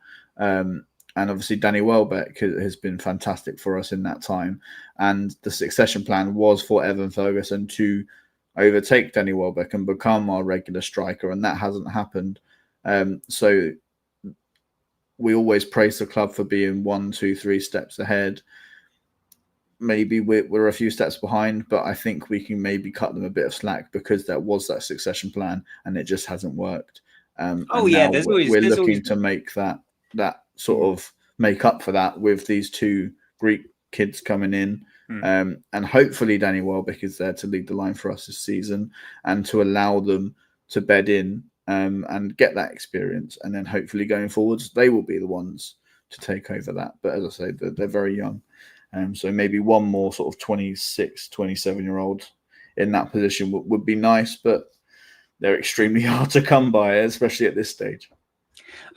obviously Danny Welbeck has been fantastic for us in that time. And the succession plan was for Evan Ferguson to overtake Danny Welbeck and become our regular striker, and that hasn't happened. So we always praise the club for being 1, 2, 3 steps ahead. Maybe we're a few steps behind, but I think we can maybe cut them a bit of slack because there was that succession plan and it just hasn't worked. And now we're looking to make that sort of make up for that with these 2 Greek kids coming in. And hopefully Danny Welbeck is there to lead the line for us this season and to allow them to bed in and get that experience. And then hopefully going forwards, they will be the ones to take over that. But as I say, they're very young. So maybe one more sort of 26, 27-year-old in that position would be nice, but they're extremely hard to come by, especially at this stage.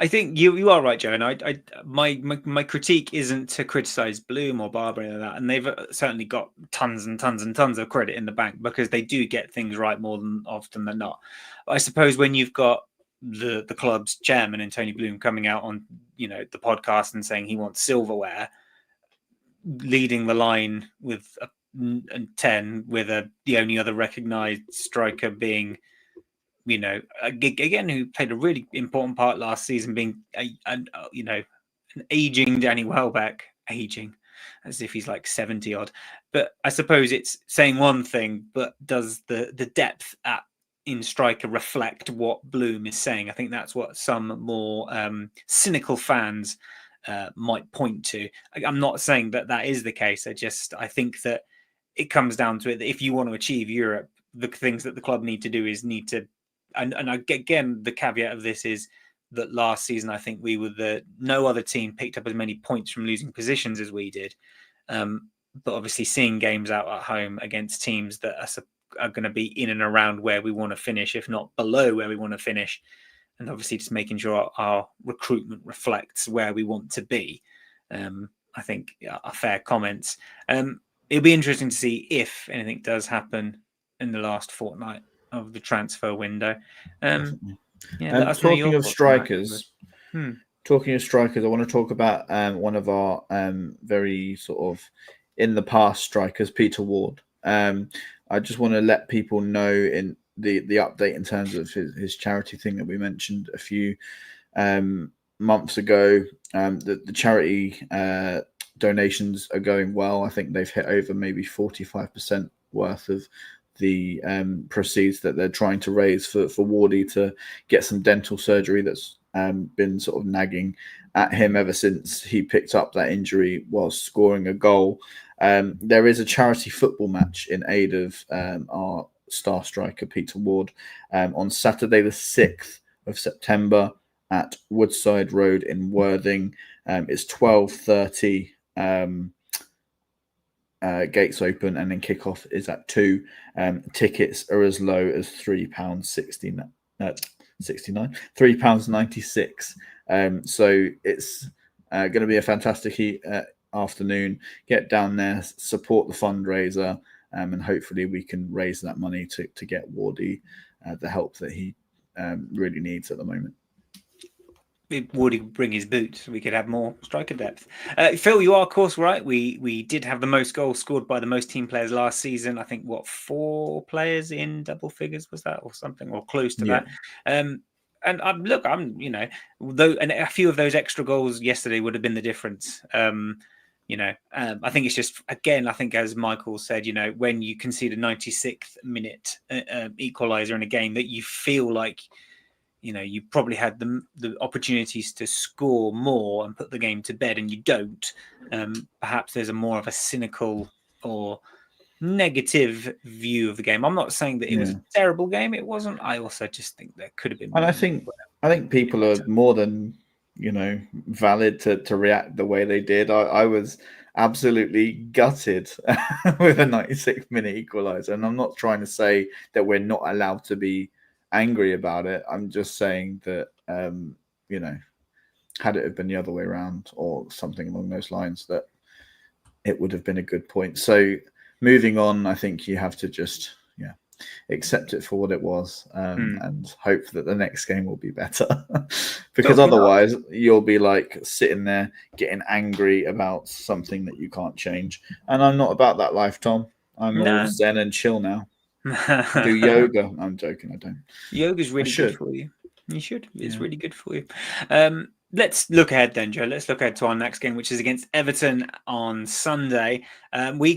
I think you are right, Joe. And my critique isn't to criticize Bloom or Barber or that, and they've certainly got tons and tons and tons of credit in the bank because they do get things right more than often than not. I suppose when you've got the club's chairman and Tony Bloom coming out on the podcast and saying he wants silverware, leading the line with a 10, with the only other recognised striker being, again, who played a really important part last season, being an aging Danny Welbeck, aging as if he's like 70 odd. But I suppose it's saying one thing, but does the depth in striker reflect what Bloom is saying? I think that's what some more cynical fans might point to. I'm not saying that is the case. I think that it comes down to it that if you want to achieve Europe, the things that the club need to do is and again, the caveat of this is that last season, I think we were no other team picked up as many points from losing positions as we did. But obviously seeing games out at home against teams that are going to be in and around where we want to finish, if not below where we want to finish, and obviously just making sure our recruitment reflects where we want to be. I think are fair comments. It'll be interesting to see if anything does happen in the last fortnight of the transfer window. Talking of strikers, I want to talk about one of our very sort of in the past strikers, Peter Ward. I just want to let people know in the update in terms of his charity thing that we mentioned a few months ago. The charity donations are going well. I think they've hit over maybe 45% worth of the proceeds that they're trying to raise for Wardy to get some dental surgery that's been sort of nagging at him ever since he picked up that injury whilst scoring a goal. There is a charity football match in aid of our star striker Peter Ward on Saturday the 6th of September at Woodside Road in Worthing. It's 12:30 gates open, and then kickoff is at 2. Tickets are as low as £3.69, £3.96. So it's going to be a fantastic afternoon. Get down there, support the fundraiser, and hopefully we can raise that money to get Wardy the help that he really needs at the moment. Would bring his boots, we could have more striker depth. Phil, you are of course right. We did have the most goals scored by the most team players last season. I think 4 players in double figures was that, or something, or close to that. And look, though, and a few of those extra goals yesterday would have been the difference. I think it's just, again, I think as Michael said, when you concede a 96th minute equalizer in a game that you feel like, you probably had the opportunities to score more and put the game to bed, and you don't. Perhaps there's more of a cynical or negative view of the game. I'm not saying that it was a terrible game. It wasn't. I also just think there could have been. And I think people are more than valid to react the way they did. I was absolutely gutted with a 96th minute equalizer, and I'm not trying to say that we're not allowed to be angry about it. I'm just saying that had it have been the other way around or something along those lines, that it would have been a good point. So moving on, I think you have to just accept it for what it was, Hmm. and hope that the next game will be better. But Because we're not. otherwise, you'll be like sitting there getting angry about something that you can't change. And I'm not about that life, Tom. I'm all No. zen and chill now. Do yoga. I'm joking. I don't. Yoga's I really good should. for you. You should. It's Yeah. really good for you. Let's look ahead then, Joe. Let's look ahead to our next game, which is against Everton on Sunday. We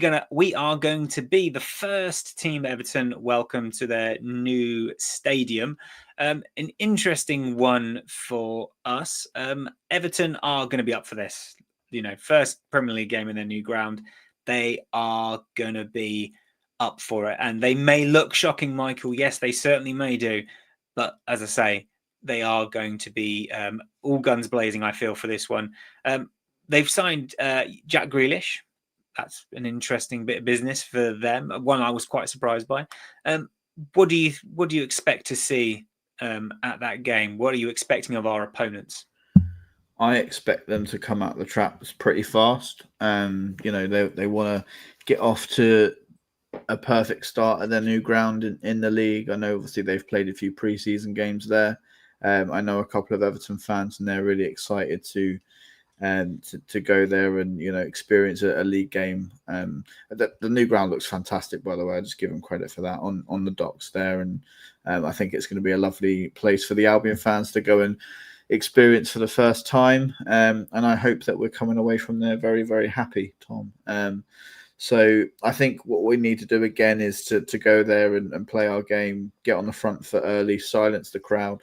are going to be the first team Everton welcome to their new stadium. An interesting one for us. Everton are going to be up for this. First Premier League game in their new ground. They are going to be up for it, and they may look shocking, Michael. Yes, they certainly may do, but as I say, they are going to be all guns blazing, I feel, for this one. They've signed Jack Grealish. That's an interesting bit of business for them, one I was quite surprised by. What do you expect to see at that game? What are you expecting of our opponents? I expect them to come out the traps pretty fast. They want to get off to a perfect start at their new ground in the league. I know obviously they've played a few preseason games there. I know a couple of Everton fans, and they're really excited to go there and experience a league game. The new ground looks fantastic, by the way. I just give them credit for that on the docks there, and I think it's going to be a lovely place for the Albion fans to go and experience for the first time. And I hope that we're coming away from there very, very happy, Tom. So I think what we need to do again is to go there and play our game, get on the front foot early, silence the crowd,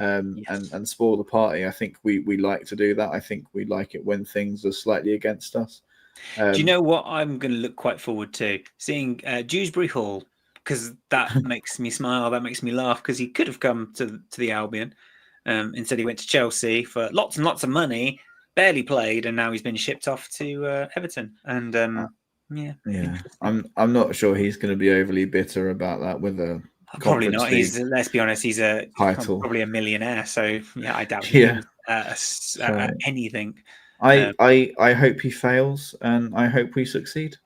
Yes. and spoil the party. I think we like to do that. I think we like it when things are slightly against us. Do you know what I'm going to look quite forward to? Seeing Dewsbury Hall, because that makes me smile, that makes me laugh, because he could have come to the Albion. Instead, he went to Chelsea for lots and lots of money, barely played, and now he's been shipped off to Everton. And yeah, interesting. I'm not sure he's going to be overly bitter about that with a Probably Conference not. League Let's be honest, he's title. probably a millionaire. So yeah, I doubt he Yeah, aims so at anything. I hope he fails, and I hope we succeed.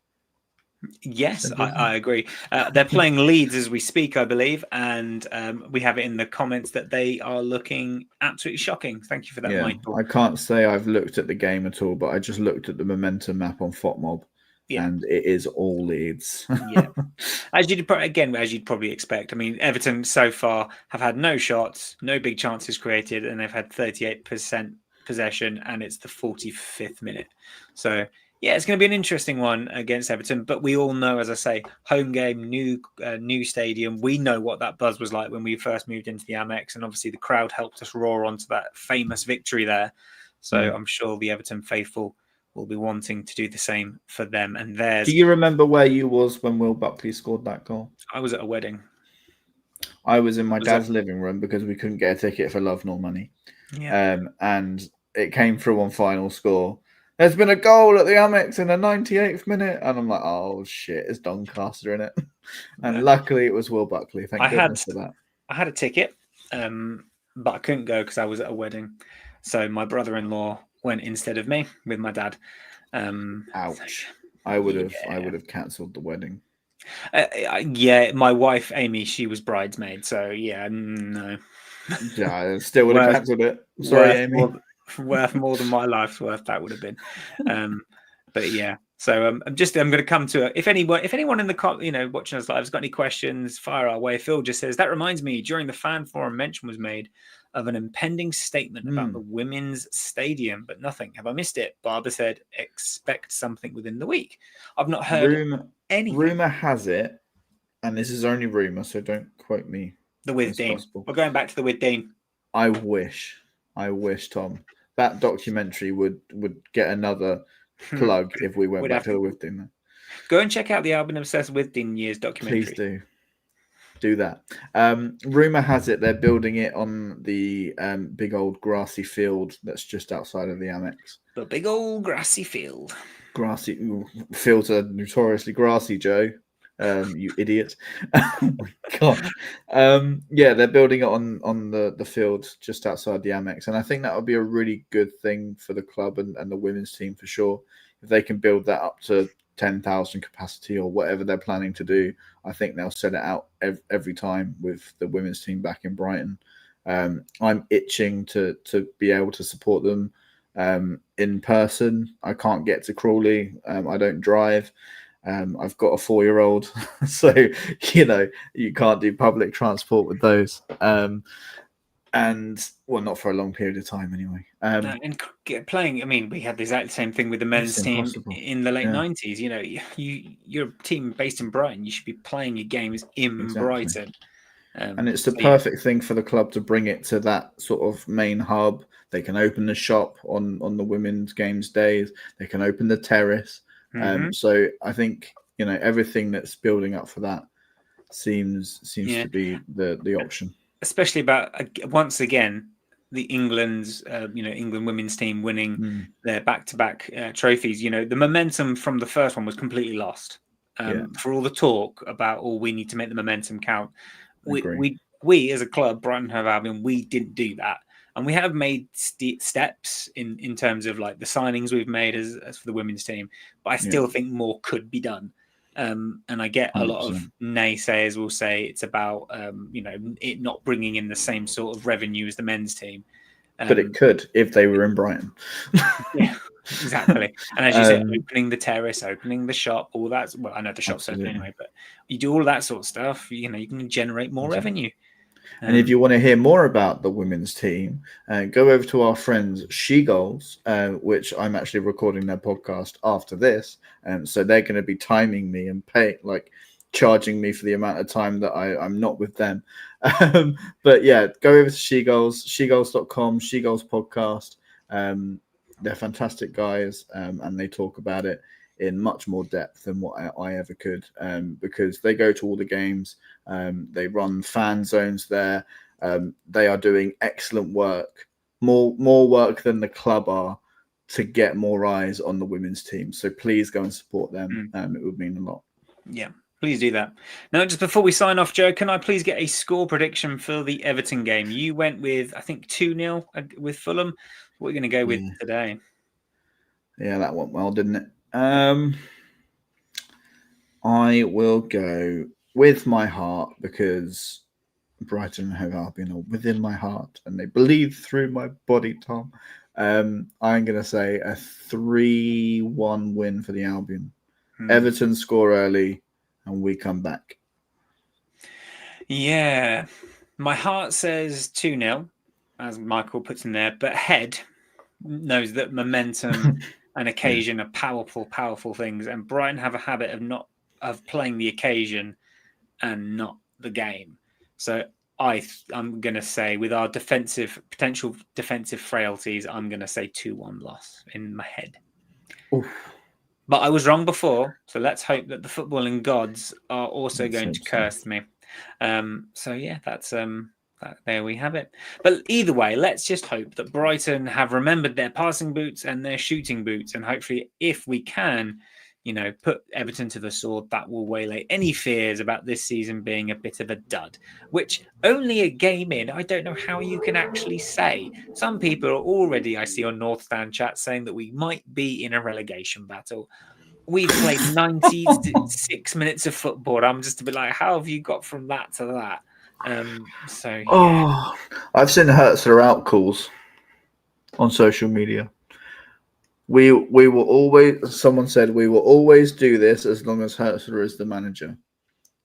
Yes, Simple as that. I agree. They're playing Leeds as we speak, I believe, and we have it in the comments that they are looking absolutely shocking. Thank you for that, Yeah, Michael. I can't say I've looked at the game at all, but I just looked at the momentum map on FOTMob, Yeah, and it is all Leeds. yeah. As you'd probably expect. I mean, Everton so far have had no shots, no big chances created, and they've had 38% possession, and it's the 45th minute. So yeah, it's going to be an interesting one against Everton. But we all know, as I say, home game, new stadium. We know what that buzz was like when we first moved into the Amex, and obviously the crowd helped us roar onto that famous victory there. So I'm sure the Everton faithful will be wanting to do the same for them and theirs. Do you remember where you was when Will Buckley scored that goal? I was at a wedding. I was in my dad's living room because we couldn't get a ticket for love nor money. Yeah. And it came through on final score. There's been a goal at the Amex in the 98th minute. And I'm like, oh, shit, it's Doncaster in it. And luckily it was Will Buckley. Thank goodness for that. I had a ticket, but I couldn't go because I was at a wedding. So my brother-in-law went instead of me with my dad. Ouch. I would have cancelled the wedding. Yeah, my wife, Amy, she was bridesmaid. So yeah, no. Yeah, I still would have cancelled it. Sorry, Amy. Worth more than my life's worth, that would have been. But yeah, so I'm going to come to it. If anyone in the watching us live has got any questions, fire our way. Phil just says that reminds me, during the fan forum, mention was made of an impending statement about the women's stadium, but nothing. Have I missed it? Barbara said expect something within the week. I've not heard anything. Rumor has it, and this is only rumor, so don't quote me. The with Dean. Possible. We're going back to the with Dean. I wish, Tom, that documentary would get another plug if we went back to the with Dean. Go and check out the Albion Obsessed with Dean years documentary. Please do that. Rumor has it they're building it on the big old grassy field that's just outside of the Amex. The big old grassy field. Grassy fields are notoriously grassy, Joe. You idiot. Oh my God. Yeah, they're building it on the field just outside the Amex. And I think that would be a really good thing for the club and the women's team for sure. If they can build that up to 10,000 capacity or whatever they're planning to do. I think they'll set it out every time with the women's team back in Brighton. I'm itching to be able to support them in person. I can't get to Crawley. I don't drive. I've got a 4-year-old, so you can't do public transport with those. And well, not for a long period of time anyway. And playing, I mean, we had the exact same thing with the men's team in the late 90s. You're a team based in Brighton. You should be playing your games in Brighton. And it's the perfect thing for the club to bring it to that sort of main hub. They can open the shop on the women's games days. They can open the terrace. So I think everything that's building up for that seems to be the option. Especially about once again the England women's team winning their back-to-back trophies. The momentum from the first one was completely lost. For all the talk about we need to make the momentum count. We as a club, Brighton Hove Albion, we didn't do that, and we have made steps in terms of like the signings we've made as for the women's team. But I still think more could be done. And I get 100%. A lot of naysayers will say it's about it not bringing in the same sort of revenue as the men's team. But it could if they were in Brighton. Yeah, exactly. And as you said, opening the terrace, opening the shop, all that. Well, I know the shop's open anyway, but you do all that sort of stuff. You can generate more revenue. And if you want to hear more about the women's team, go over to our friends She Goals, which I'm actually recording their podcast after this. So they're going to be timing me and charging me for the amount of time that I'm not with them. But yeah, go over to She Goals, shegoals.com, She Goals podcast. They're fantastic guys, and they talk about it in much more depth than what I ever could, because they go to all the games. They run fan zones there. They are doing excellent work, more work than the club are, to get more eyes on the women's team. So please go and support them. It would mean a lot. Yeah, please do that. Now, just before we sign off, Joe, can I please get a score prediction for the Everton game? You went with, I think, 2-0 with Fulham. What are you going to go with today? Yeah, that went well, didn't it? I will go with my heart, because Brighton and Hove Albion are within my heart and they bleed through my body, Tom. I'm going to say a 3-1 win for the Albion. Everton score early and we come back. Yeah, my heart says 2-0, as Michael puts in there, but head knows that momentum and occasion are powerful, powerful things, and Brighton have a habit of playing the occasion and not the game. So I'm going to say, with our potential defensive frailties, I'm going to say 2-1 loss in my head. Oof. But I was wrong before, so let's hope that the footballing gods are also going to curse me. So yeah, that's there we have it. But either way, let's just hope that Brighton have remembered their passing boots and their shooting boots, and hopefully, if we can, put Everton to the sword, that will waylay any fears about this season being a bit of a dud, which only a game in, I don't know how you can actually say. Some people are already, I see on North Stand chat, saying that we might be in a relegation battle. We've played 96 minutes of football. I'm just a bit like, how have you got from that to that? I've seen Hertzler out calls on social media. We will always. Someone said we will always do this as long as Hertzler is the manager.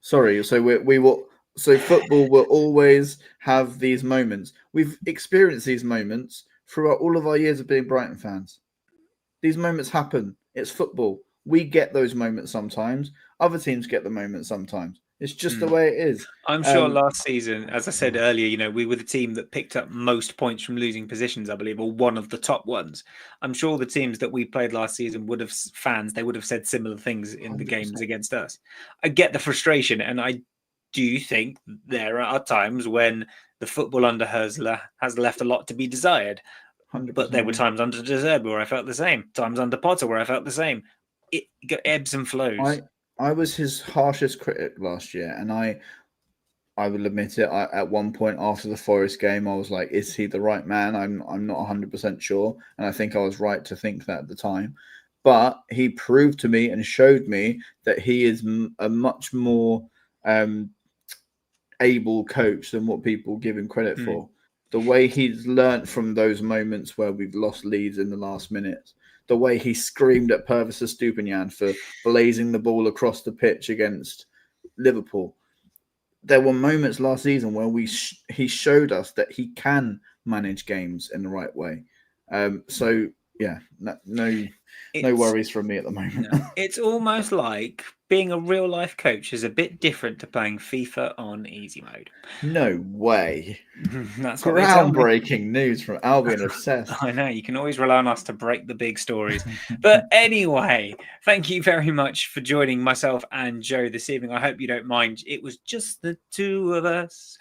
Sorry, so we will. So football will always have these moments. We've experienced these moments throughout all of our years of being Brighton fans. These moments happen. It's football. We get those moments sometimes. Other teams get the moments sometimes. It's just the way it is. I'm sure last season, as I said earlier, we were the team that picked up most points from losing positions, I believe, or one of the top ones. I'm sure the teams that we played last season would have said similar things in the 100%. Games against us. I get the frustration, and I do think there are times when the football under Hertzler has left a lot to be desired. 100%. But there were times under De Zerbi where I felt the same. Times under Potter where I felt the same. It ebbs and flows. I was his harshest critic last year, and I will admit it. At one point after the Forest game, I was like, "Is he the right man?" I'm not 100% sure, and I think I was right to think that at the time. but he proved to me and showed me that he is a much more able coach than what people give him credit for. The way he's learnt from those moments where we've lost leads in the last minute, the way he screamed at Purvis Estupiñán for blazing the ball across the pitch against Liverpool. There were moments last season where he showed us that he can manage games in the right way. So yeah, no worries from me at the moment. No, it's almost like being a real life coach is a bit different to playing FIFA on easy mode. No way. That's what they tell me. Groundbreaking news from Albion Obsessed. I know, you can always rely on us to break the big stories. But anyway, thank you very much for joining myself and Joe this evening. I hope you don't mind. It was just the two of us.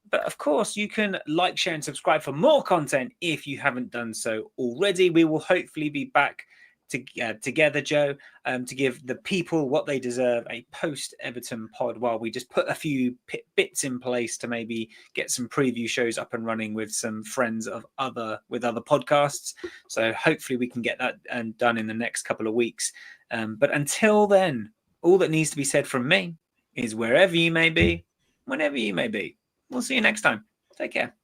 But of course, you can like, share, and subscribe for more content if you haven't done so already. We will hopefully be back together, Joe, to give the people what they deserve, a post-Everton pod, while we just put a few bits in place to maybe get some preview shows up and running with some friends of other podcasts. So hopefully we can get that done in the next couple of weeks. But until then, all that needs to be said from me is wherever you may be, whenever you may be. We'll see you next time. Take care.